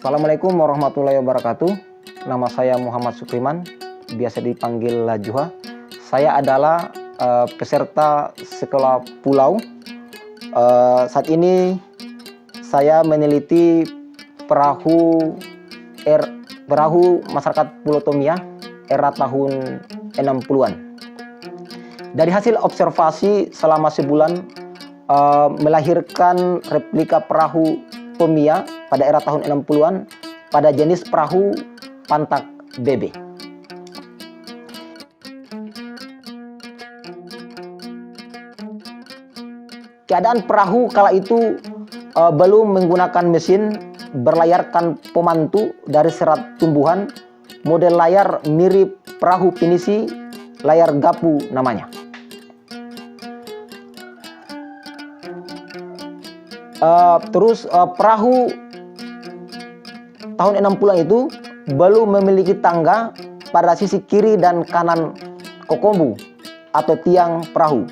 Assalamualaikum warahmatullahi wabarakatuh. Nama saya Muhammad Sukriman, biasa dipanggil Lajuha. Saya adalah peserta sekolah pulau. Saat ini saya meneliti perahu masyarakat Pulau Tomia era tahun 60-an. Dari hasil observasi selama sebulan melahirkan replika perahu Tomia pada era tahun 60-an pada jenis perahu pantak BB. Keadaan perahu kala itu belum menggunakan mesin, berlayarkan pemantu dari serat tumbuhan, model layar mirip perahu pinisi, layar gapu namanya. Perahu tahun 60-an itu belum memiliki tangga pada sisi kiri dan kanan kokombu atau tiang perahu.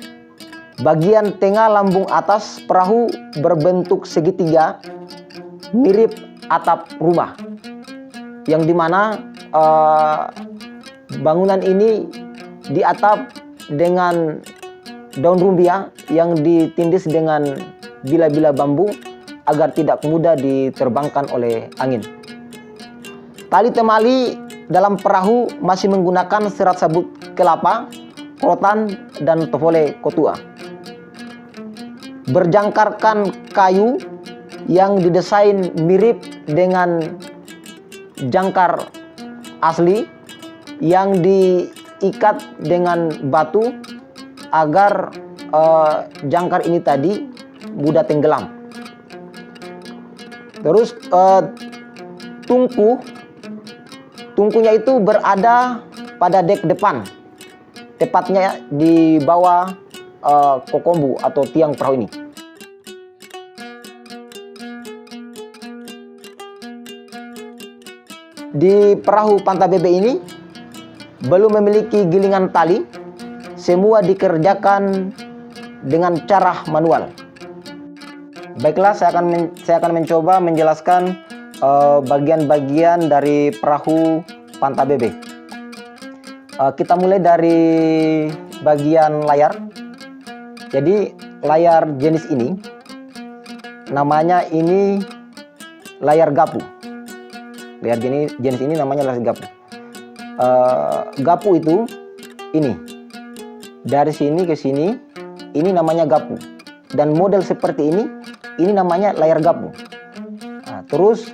Bagian tengah lambung atas perahu berbentuk segitiga mirip atap rumah, yang dimana bangunan ini diatap dengan daun rumbia yang ditindis dengan bila-bila bambu agar tidak mudah diterbangkan oleh angin. Tali temali dalam perahu masih menggunakan serat sabut kelapa, rotan, dan tofole kotua. Berjangkarkan kayu yang didesain mirip dengan jangkar asli yang diikat dengan batu agar jangkar ini tadi mudah tenggelam. Terus tungkunya itu berada pada dek depan, tepatnya di bawah kokombu atau tiang perahu ini. Di perahu pantak BB ini belum memiliki gilingan tali, semua dikerjakan dengan cara manual. Baiklah, saya akan mencoba menjelaskan bagian-bagian dari perahu pantak BB. Kita mulai dari bagian layar. Jadi layar jenis ini namanya ini layar gapu. Layar jenis ini namanya layar gapu. Gapu itu ini dari sini ke sini, ini namanya gapu. Dan model seperti ini namanya layar gapu. Nah, terus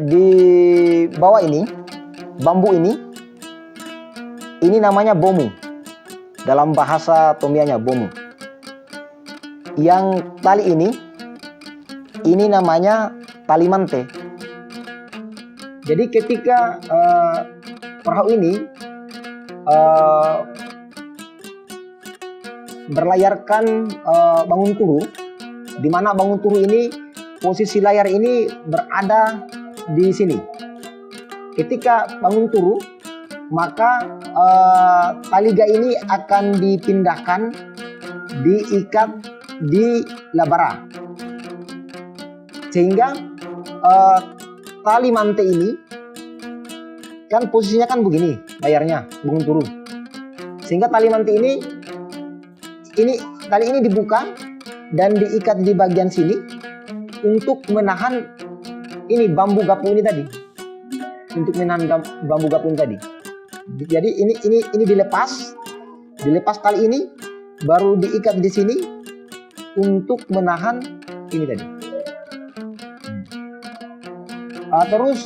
di bawah ini bambu ini namanya bomu. Dalam bahasa Tomianya bomu. Yang tali ini namanya tali mante. Jadi ketika perahu ini berlayarkan bangun turu, di mana bangun turu ini posisi layar ini berada di sini. Ketika bangun turu, maka taliga ini akan dipindahkan, diikat di labara, sehingga tali mante ini kan posisinya kan begini, layarnya bangun turu, sehingga tali mante ini tali ini dibuka dan diikat di bagian sini untuk menahan ini bambu gapu ini tadi, untuk menahan bambu gapu ini tadi. Jadi ini dilepas tali ini, baru diikat di sini untuk menahan ini tadi. Terus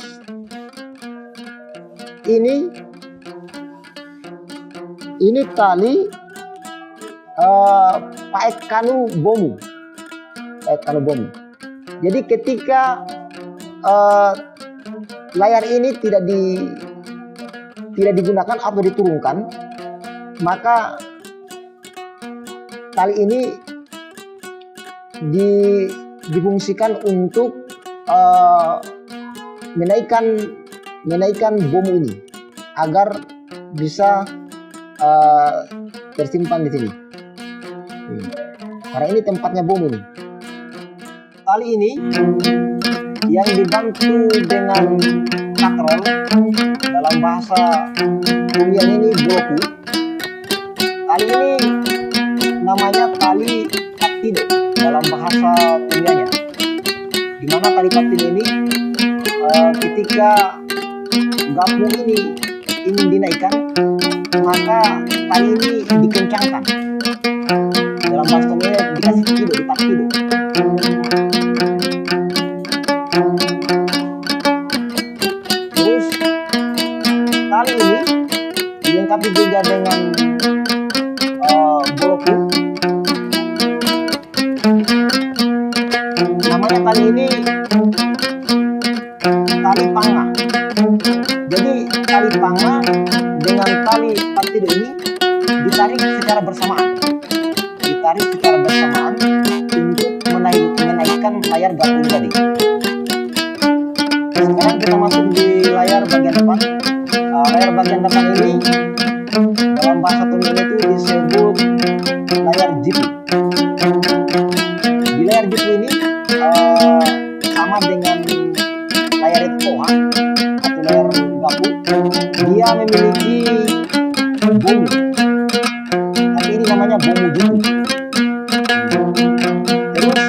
ini tali paek kanu bomu. Jadi ketika layar ini tidak digunakan atau diturunkan, maka tali ini difungsikan untuk menaikkan bomu ini agar bisa tersimpan di sini. Karena ini tempatnya bom ini. Tali ini yang dibantu dengan katrol, dalam bahasa Kulian ini bloku. Tali ini namanya tali patido dalam bahasa Kuliannya, dimana tali patido ini ketika gapu ini ingin dinaikkan, maka tali ini dikencangkan, dalam bahasa Kuliannya dikasih tido, dipatido. Terus tali ini dilengkapi juga dengan bloku. Namanya tali ini tali panga. Jadi tali panga dengan tali patido ini ditarik secara bersamaan, untuk menaikkan layar gapu tadi. Sekarang kita masuk di layar bagian depan. Layar bagian depan ini dalam bahasa Tunggal itu disebut layar jipu. Di layar jipu ini sama dengan layar Koha atau layar gapu, dia memiliki bomu, tapi ini namanya bomu jipu. Terus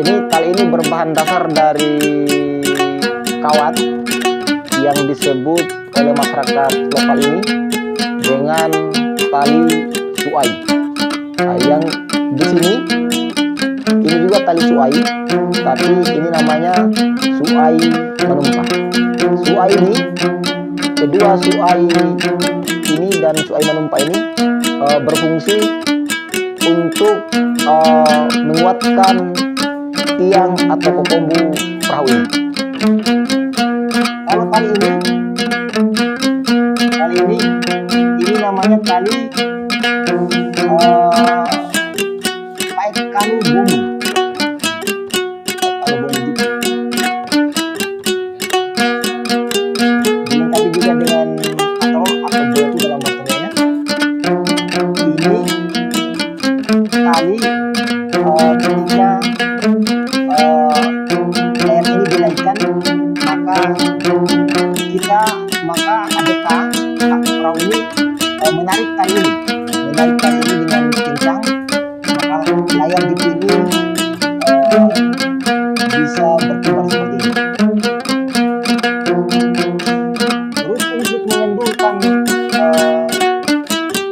ini tali ini berbahan dasar dari kawat yang disebut oleh masyarakat lokal ini dengan tali suai. Yang di sini ini juga tali suai, tapi ini namanya suai menumpah. Suai ini, kedua suai ini dan suai menumpah ini berfungsi untuk menguatkan tiang atau kokombu perahu ini. Kalau tali ini namanya tali paek kalu bomu. Dilengkapi juga dengan katrol atau bloku dalam bahasanya. Ini tali ketika layar ini dinaikkan, maka ABK perahu ini menarik tali ini dengan kencang, maka layar jipu ini bisa berkibar seperti ini. Terus untuk mengendurkan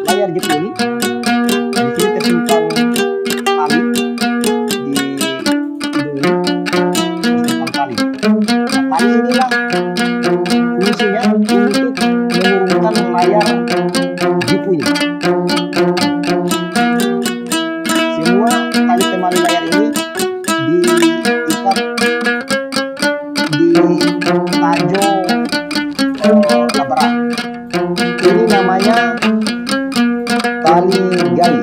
layar jipu ini, di sini tersimpan tali di hidung ini, tersimpan tali. Nah, tali inilah fungsinya untuk menurunkan layar jipu ini. Semua tali temali layar ini diikat di tajo labara. Ini namanya tali gai.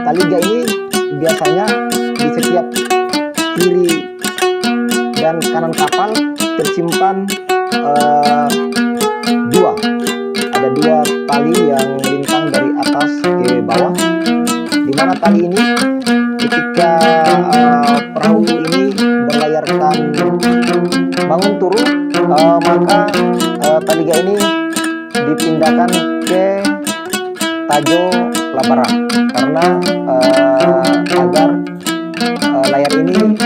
Tali gai ini biasanya di setiap kiri dan kanan kapal tersimpan ada dua tali yang melintang dari atas ke bawah, di mana tali ini ketika perahu ini berlayarkan bangun turun, maka tali gai ini dipindahkan ke tajo labara karena agar layar ini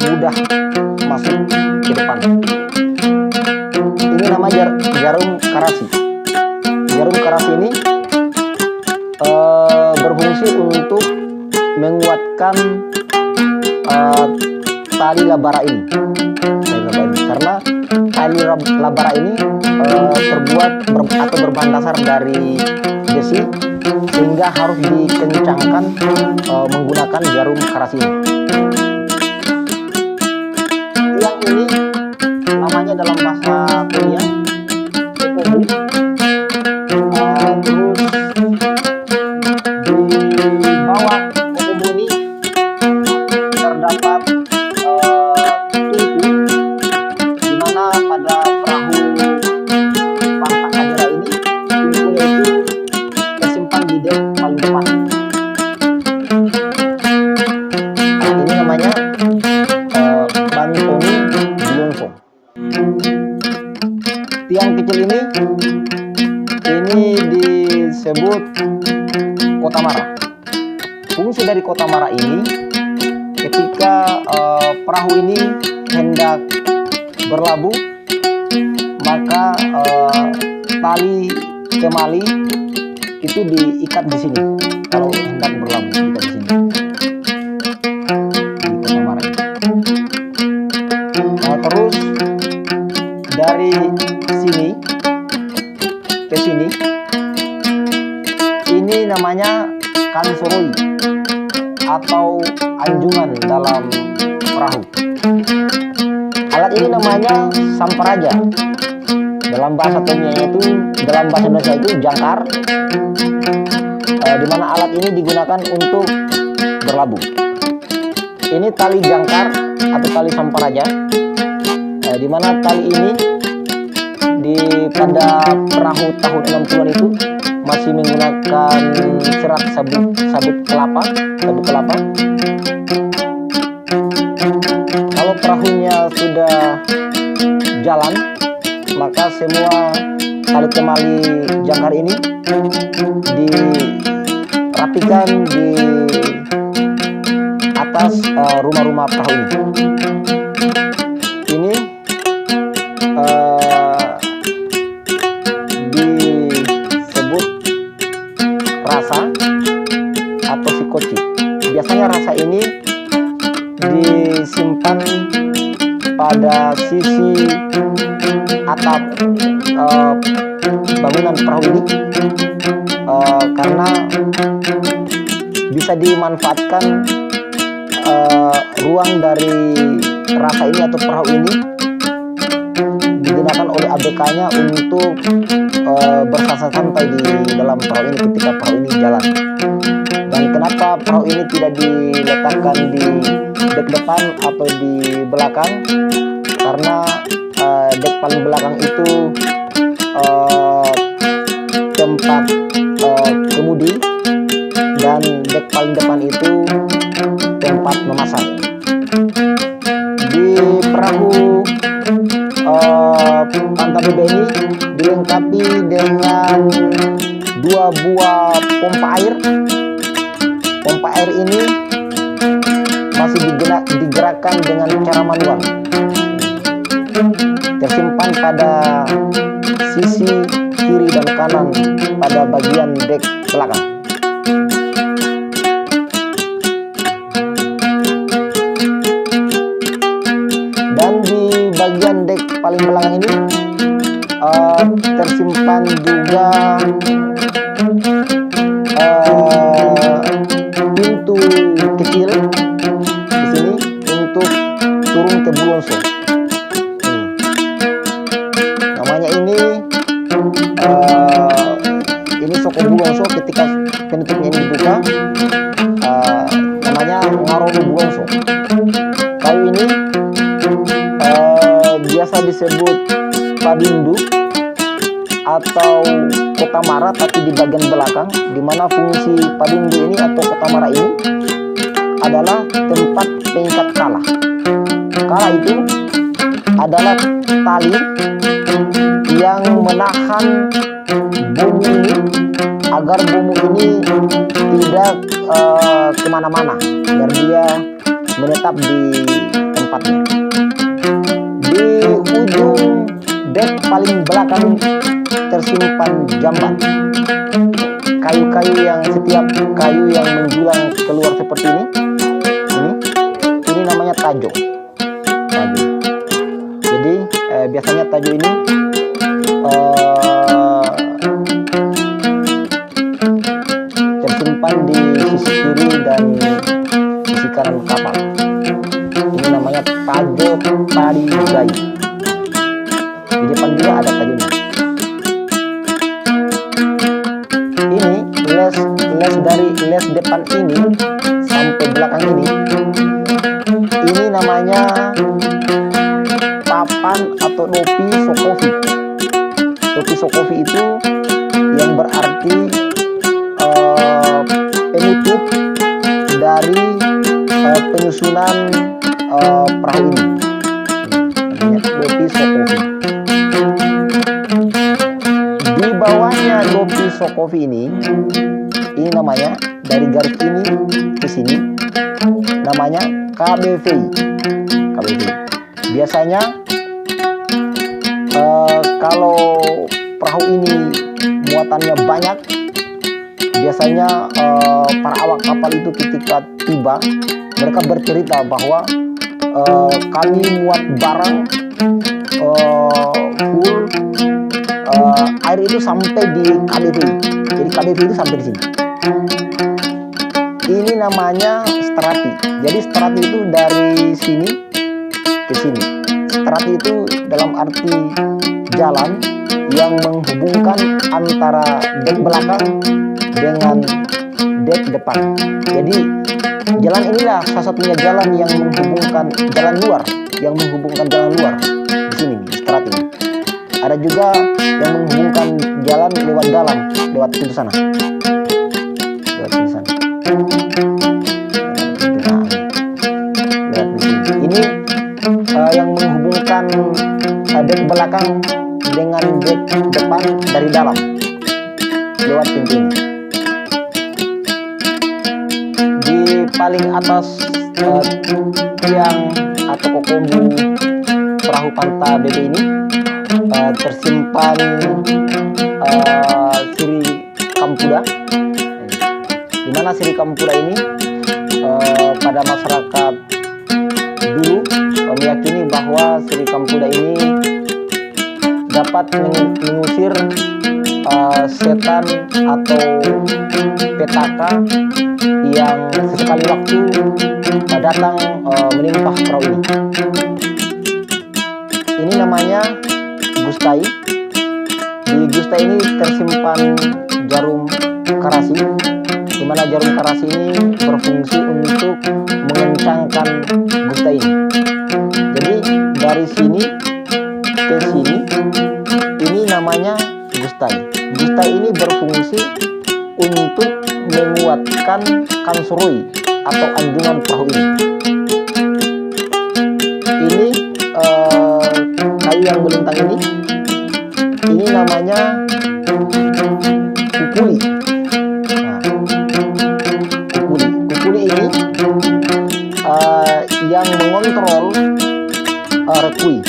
mudah masuk ke depan. Ini nama jarum karasi. Jarum karasi ini berfungsi untuk menguatkan tali labara ini. Karena tali labara ini terbuat atau berbahan dasar dari besi, sehingga harus dikencangkan menggunakan jarum karasi ini. Yang ini namanya dalam bahasa Korea kokombu. Terus di bawah kokombu ini terdapat tungku, di mana pada perahu Panta Kajara ini tungkunya itu tersimpan di dek paling depan. Nah, disebut kotamara. Fungsi dari kotamara ini ketika perahu ini hendak berlabuh, maka tali kemali itu diikat di sini. Kalau hendak berlabuh, diikat di sini. Di kotamara ini. Nah, terus dari sini ke sini, ini namanya kansoroi atau anjungan dalam perahu. Alat ini namanya samparaja. Dalam bahasa Tamiya itu, dalam bahasa Indonesia itu jangkar, di mana alat ini digunakan untuk berlabuh. Ini tali jangkar atau tali samparaja, di mana tali ini pada perahu tahun 60-an itu masih menggunakan serat sabut kelapa. Kalau perahunya sudah jalan, maka semua tali kemali jangkar ini dirapikan di atas rumah-rumah perahu ini. Ini disebut rasa atau sikoci. Biasanya rasa ini disimpan pada sisi atap bangunan perahu ini, karena bisa dimanfaatkan ruang dari rasa ini atau perahu ini digunakan oleh ABK-nya untuk bersantai-santai di dalam perahu ini ketika perahu ini jalan. Dan kenapa perahu ini tidak diletakkan di dek depan atau di belakang? Karena dek paling belakang itu tempat kemudi, dan dek paling depan itu tempat memasak. Di perahu Pantabebe ini dilengkapi dengan 2 buah pompa air. Pompa air ini masih digerakkan dengan cara manual. Tersimpan pada sisi kiri dan kanan pada bagian dek belakang. Dan di bagian dek paling belakang ini tersimpan juga pintu kecil di sini untuk turun ke bulonso. Namanya ini soko bulonso. Ketika penutupnya ini dibuka, namanya ngarono bulonso. Kayu ini biasa disebut padindu atau kotamara, tapi di bagian belakang, di mana fungsi padindu ini atau kotamara ini adalah tempat pengikat kala. Kala itu adalah tali yang menahan bomu ini agar bomu ini tidak kemana-mana, agar dia menetap di tempatnya. Di ujung dek paling belakang tersimpan jamban. Kayu-kayu yang setiap kayu yang menjulang keluar seperti ini. Ini namanya tajo. Jadi biasanya tajo ini tersimpan di sisi kiri dan sisi kanan kapal. Ini namanya tajo parigai. Di depan dia ada tajonya. Ini les depan ini sampai belakang ini namanya papan atau topi sokofi. Topi sokofi itu yang berarti penutup dari penyusunan perahu ini. Namanya topi sokofi. Di Di bawahnya Dopi Sokovi ini namanya dari garis ini ke sini namanya KBVI. Biasanya kalau perahu ini muatannya banyak, biasanya para awak kapal itu ketika tiba mereka bercerita bahwa kami muat barang full, air itu sampai di KBVI. Jadi KBVI itu sampai di sini. Ini namanya strati. Jadi strati itu dari sini ke sini. Strati itu dalam arti jalan yang menghubungkan antara dek belakang dengan dek depan. Jadi jalan inilah salah satunya jalan yang menghubungkan jalan luar, di sini nih, strati ini. Ada juga yang menghubungkan jalan lewat dalam, lewat pintu sana. Ini yang menghubungkan dek belakang dengan dek depan dari dalam lewat pintu ini. Di paling atas tiang atau kokombu perahu Panta BB ini tersimpan Sri Kampuda. Di mana Sri Kampuda ini pada masyarakat dulu meyakini bahwa Sri Kampuda ini dapat mengusir setan atau petaka yang sesekali waktu datang menimpa perahu ini. Ini namanya Gustai. Di Gustai ini tersimpan jarum karasi, di mana jarum karasi ini berfungsi untuk mengencangkan Gustai ini. Jadi dari sini ke sini ini namanya Gustai. Gustai ini berfungsi untuk menguatkan kansuroi atau anjungan perahu ini. Ini kayu yang melintang ini namanya kukuli. Nah, kukuli ini yang mengontrol rekui.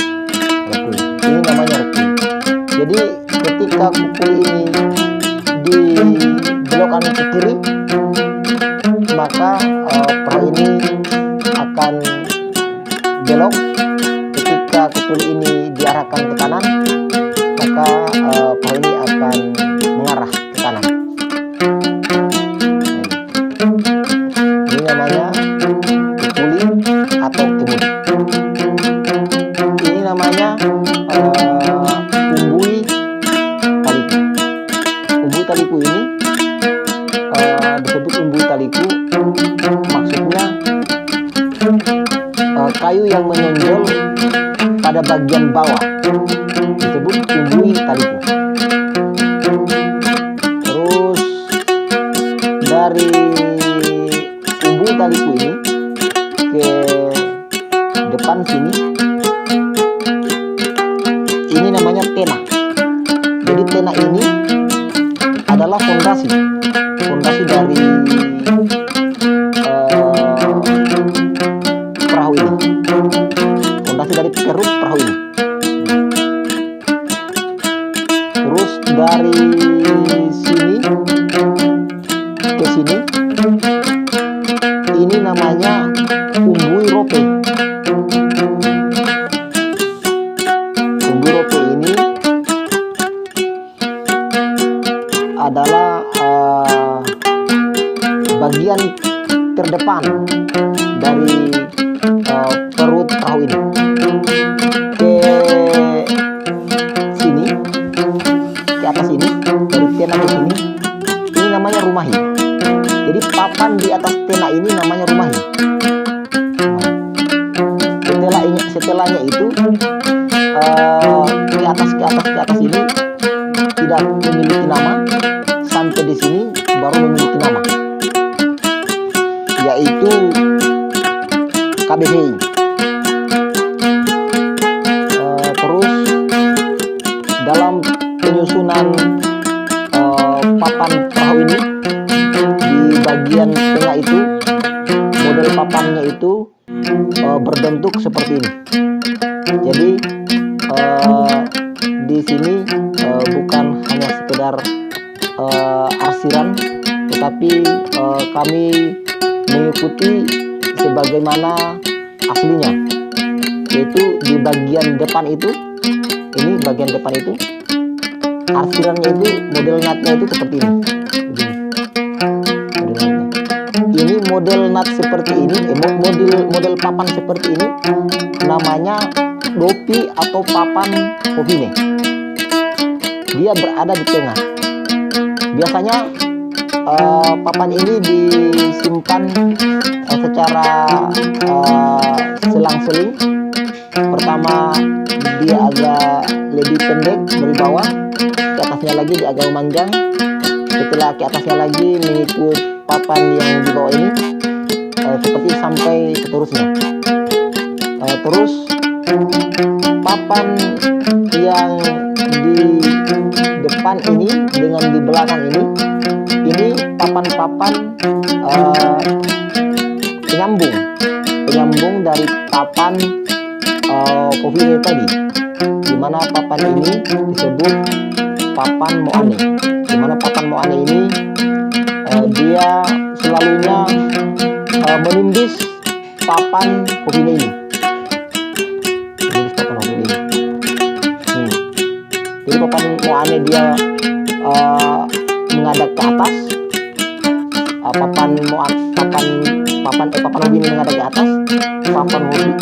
Ini namanya rekui. Jadi ketika kukuli ini dibelokkan ke kiri, maka perahu ini akan belok. Ketika kukuli ini diarahkan ke kanan, maka perahu ini akan mengarah ke kanan. Ini namanya kukuli atau kemudi. Ini namanya umbui taliku. Umbui taliku ini disebut umbui taliku, maksudnya kayu yang menonjol pada bagian bawah disebut umbui taliku. Terus dari umbui taliku ini ke depan sini, ini namanya tena. Jadi tena ini adalah fondasi dari perahu ini, fondasi dari perut perahu ini. Terus dari sini ke sini, ini namanya umbui rope. Umbui rope ini adalah bagian terdepan dari perut perahu ini. Ke sini, ke atas ini, dari tena ke sini, ini namanya rumahi. Jadi papan di atas tena ini namanya rumahi. Setelahnya itu ke atas ini tidak memiliki nama, sampai di sini baru memiliki nama, yaitu KBVI. Terus dalam penyusunan papan perahu ini di bagian tengah itu model papannya itu berbentuk seperti ini. Jadi di sini bukan hanya sekedar arsiran, tetapi kami mengikuti sebagaimana aslinya, yaitu di bagian depan itu, ini bagian depan itu arsirannya itu model natnya itu seperti ini. Ini model nat seperti ini, model papan seperti ini namanya dopi atau papan Hovine. Dia berada di tengah. Biasanya papan ini disimpan secara selang-seling. Pertama dia agak lebih pendek dari bawah, ke atasnya lagi dia agak memanjang, setelah ke atasnya lagi mengikut papan yang di bawah ini, seperti sampai seterusnya. Terus papan yang di depan ini dengan di belakang ini papan-papan penyambung dari papan Hovine tadi, dimana papan ini disebut papan Moane. Dimana papan Moane ini dia selalunya menindis papan Hovine ini. Jadi papan Moane dia menghadap ke atas, papan Hovine menghadap ke atas, papan Moane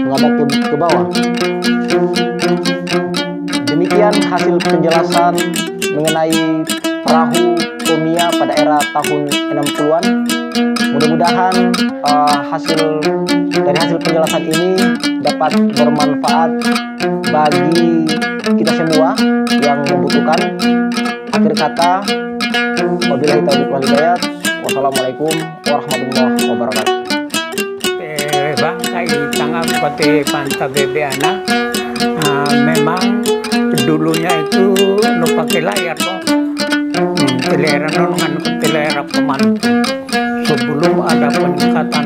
menghadap ke bawah. Demikian hasil penjelasan mengenai perahu Tomia pada era tahun 60-an. Mudah-mudahan dari hasil penjelasan ini dapat bermanfaat bagi kita semua yang membutuhkan. Akhir kata, wabillahi taufiq wal hidayah. Wassalamualaikum warahmatullahi wabarakatuh. Bang, saya tanggap kote Panta Bebe anak. Memang dulunya itu nu pakai layar toh. Telera nongan telera pemantu. Sebelum ada peningkatan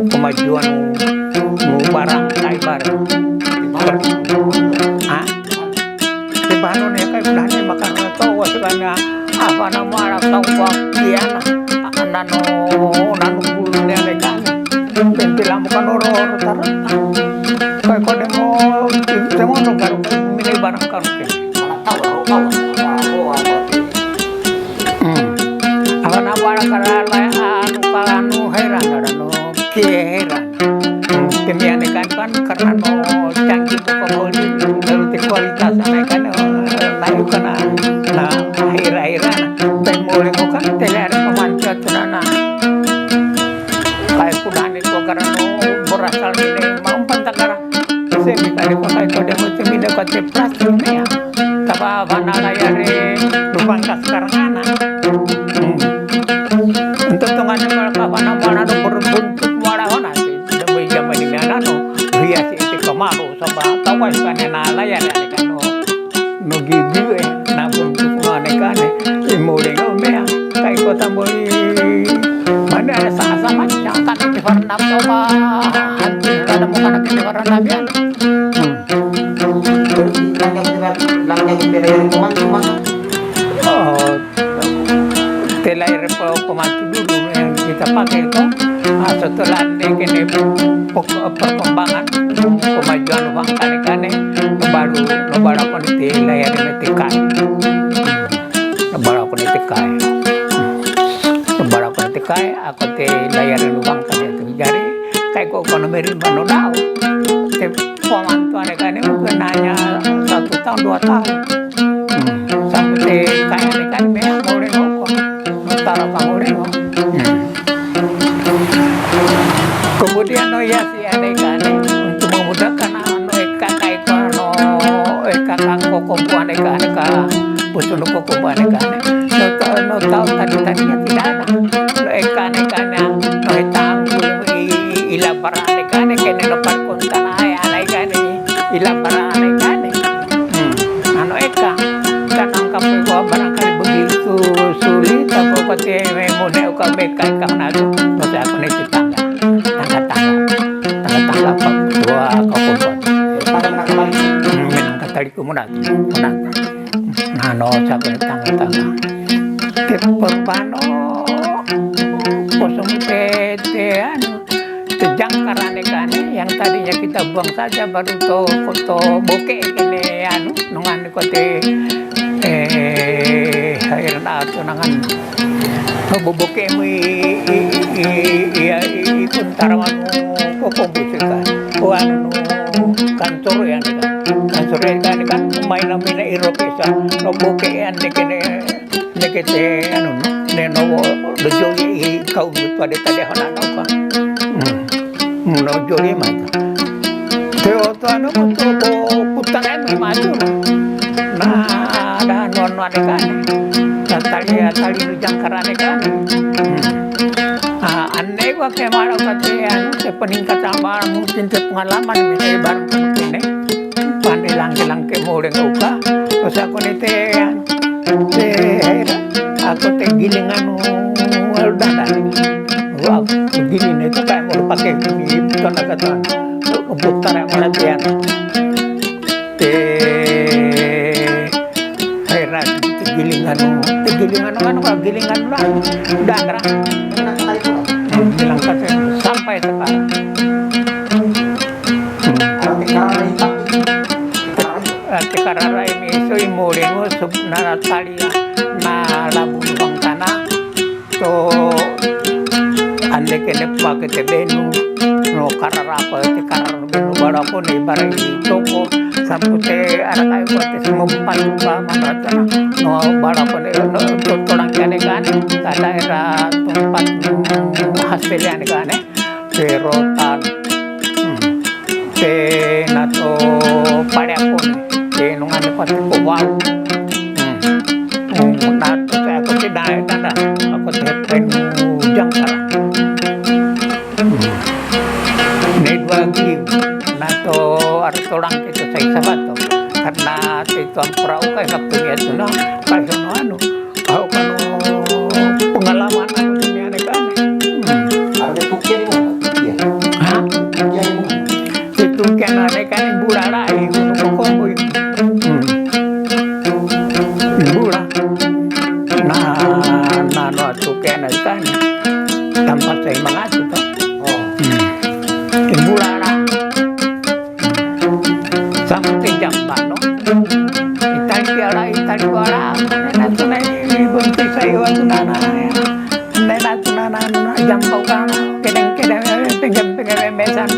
kemajuan barang kayak barang. Banon ya kayak belanja makan tahu sebenarnya apa nama anak tahu bagian nano bulunya mereka bilang bukan orang rata-rata kayak kau demo negara ini barang kamu apa nama anak anu heran ada no heran kemian ikan karena no canggih pokoknya dari kualitas ikan layu kana akhir-akhiran pemulih kan teler pemancat nana kayak kudan itu karena berasal dari mampan takara semi kali pakai kode macam ini kode plastiknya tapi mana layare lubang sekarang anak untuk tungan mereka mana berbentuk warna sih demi zaman ini anak hias itu kemaru sebab tahu kan layar kan no gigi na bentuk aneka mulai ngomel kayak kota mulai mana ada sama-sama jangan di warna coba ada muka nak di warna biar telayar pemantu dulu yang kita pakai itu setelah ini perkembangan kemajuan uang kane-kane baru apa nih layar ini tekan baru apa nih tekai aku layar ini uang kane itu jadi kayak kok ekonomi rimbang tahu pemantu kane-kane mungkin hanya 1 tahun 2 tahun sampai kayak kane memang boleh ngokok utara boleh ngokok. Kemudian ya si adek-adek untuk memudahkan kakak kompuan eka pusun kompuan eka no tahu tadinya tidak ada no eka no tahu ila para eka kene no par kontan eka ila para eka eka kan angkap barangkali begitu kami kau na tu masa aku ni tangga apa dua kau kumpul minang katali ko muna nano sa tangga keperbano kosong pete Jangkarane kane yang tadinya kita buang saja baru to bokeh kene anu nungan kote air na to nangan bokeh mi ikun tarawan ko komputer ko anu kantor ya kan main namina Eropesa no bokeh ande kene nekete anu neno dojoli kau pada tadi hanano ka no joli mata teo to anu to putang ai maju na ada non kan tali nu jangkarane kan aneh wa ke maro kate anu se peningkatan mungkin pengalaman bisa bareng ini pandai langke mole uka terus aku nite aku te gilingan udah wah gini itu kayak mau pakai gini kata putar yang mana biar heran gilingan kan gilingan lah udah ngerang bilang kata sampai sekarang karena ini soy molengo subnara talia na labung bang tanah to ande kene pakete benu no kararapa te karar benu bada ko ni barai toko sampute arakai ko te semumpan ba manratana no bada ko ne no todang kene gane kada era tumpat hasilane gane pero tan te nato padya ko te nungan ko te ko wow nato te ko te dai tanda ako te penu jangkar Nedwagi nato orang itu saya sabato karena itu perahu kayak kaptennya itu nah kayak anu kau kan pengalaman aku dunia aneh-aneh Ada tukian mo. Iya. hah Tukian mo. itu kan aneh-aneh bulala itu kombo bula nah no itu kan aneh-aneh tempat saya mengasuh tuh Oh. Bulala sampai jam bano itali wala nena tunai bunti sayo tunana nena tunana jam kau kana kedeng mesan